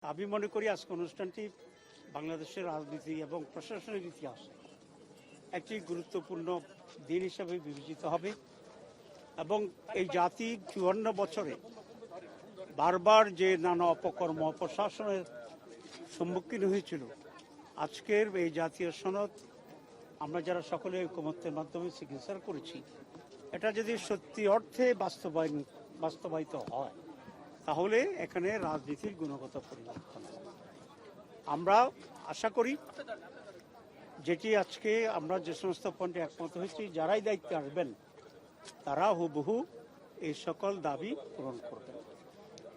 আমি মনে করি আজকে অনুষ্ঠানটি বাংলাদেশের রাজনীতি এবং প্রশাসনের ইতিহাসে একটি গুরুত্বপূর্ণ দিন হিসেবে বিবেচিত হবে এবং এই জাতি ৫৪ বছরে বারবার যে নানা অপকর্ম অপশাসনের সম্মুখীন হয়েছিল, আজকের এই জাতীয় সনদ আমরা যারা সকলে ঐকমত্যের মাধ্যমে সিগনেচার করেছি, এটা যদি সত্যি অর্থে বাস্তবায়িত হয় তাহলে এখানে রাজনীতির গুণগত পরিবর্তন হবে। আমরা আশা করি যেটি আজকে আমরা যে সমস্ত পয়েন্টে একমত হয়েছি, যারাই দায়িত্বে আসবেন তারা হুবহু এই সকল দাবি পূরণ করবেন।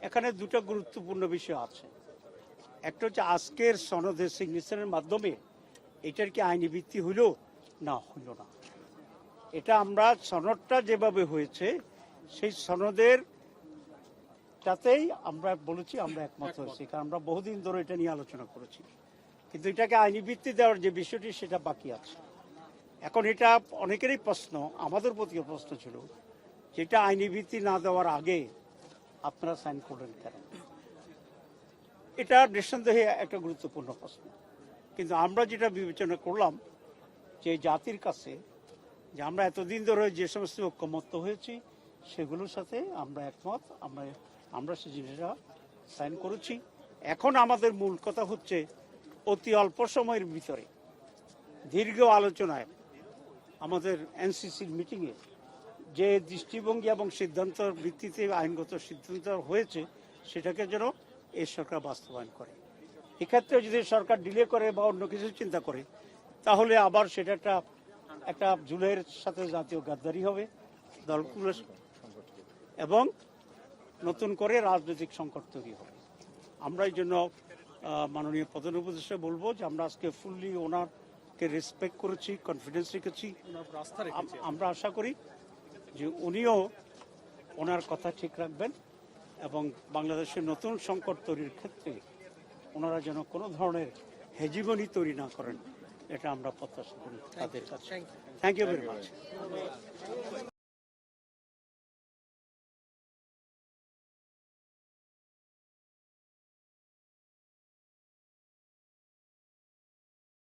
এখানে দুটো গুরুত্বপূর্ণ বিষয় আছে। একটা হচ্ছে আজকের সনদের সিগনেচারের মাধ্যমে এটার কি আইনি ভিত্তি হইল না হইল না, এটা আমরা সনদটা যেভাবে হয়েছে সেই সনদের তাতেই আমরা বলেছি আমরা একমত হয়েছি, কারণ আমরা বহুদিন ধরে এটা নিয়ে আলোচনা করেছি, কিন্তু এটাকে আইনি ভিত্তি দেওয়ার যে বিষয়টি সেটা বাকি আছে। এখন এটা অনেকেরই প্রশ্ন, আমাদের প্রতিও প্রশ্ন ছিল, যেটা আইনি ভিত্তি না দেওয়ার আগে আপনারা সাইন করলেন কেন? এটা নিঃসন্দেহে একটা গুরুত্বপূর্ণ প্রশ্ন, কিন্তু আমরা যেটা বিবেচনা করলাম যে জাতির কাছে যে আমরা এতদিন ধরে যে সমস্ত ঐকমত্য হয়েছি সেগুলোর সাথে আমরা একমত, আমরা সেই জিনিসটা সাইন করেছি। এখন আমাদের মূল কথা হচ্ছে অতি অল্প সময়ের ভিতরে দীর্ঘ আলোচনায় আমাদের এনসিসির মিটিংয়ে যে দৃষ্টিভঙ্গি এবং সিদ্ধান্তের ভিত্তিতে আইনগত সিদ্ধান্ত হয়েছে সেটাকে যেন এই সরকার বাস্তবায়ন করে। এক্ষেত্রে যদি সরকার ডিলে করে বা অন্য কিছু চিন্তা করে তাহলে আবার সেটা একটা জুলাইয়ের সাথে জাতীয় গাদ্দারি হবে দলগুলো এবং নতুন করে রাজনৈতিক সংকট তৈরি হবে। আমরা এই জন্য মাননীয় প্রধান উপদেষ্টা বলবো যে আমরা আজকে ফুললি ওনারকে রেসপেক্ট করেছি, কনফিডেন্স রেখেছি। আমরা আশা করি যে উনিও ওনার কথা ঠিক রাখবেন এবং বাংলাদেশের নতুন সংকট তৈরির ক্ষেত্রে ওনারা যেন কোনো ধরনের হেজিমনি তৈরি না করেন, এটা আমরা প্রত্যাশা করি তাদের কাছে। Thank you very much.